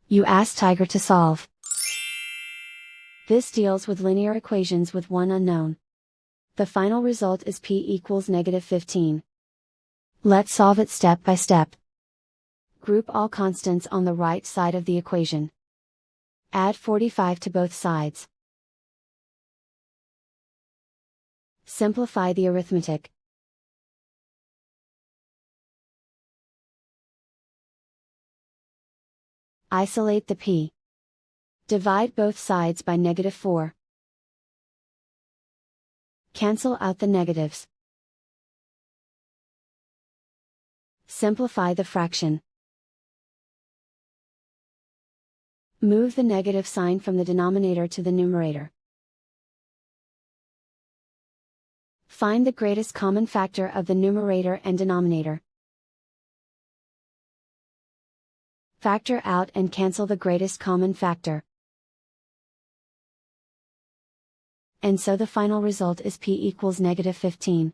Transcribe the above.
You ask Tiger to solve. This deals with linear equations with one unknown. The final result is p equals -15. Let's solve it step by step. Group all constants on the right side of the equation. Add 45 to both sides. Simplify the arithmetic. Isolate the p. Divide both sides by -4. Cancel out the negatives. Simplify the fraction. Move the negative sign from the denominator to the numerator. Find the greatest common factor of the numerator and denominator. Factor out and cancel the greatest common factor. And so the final result is p equals -15.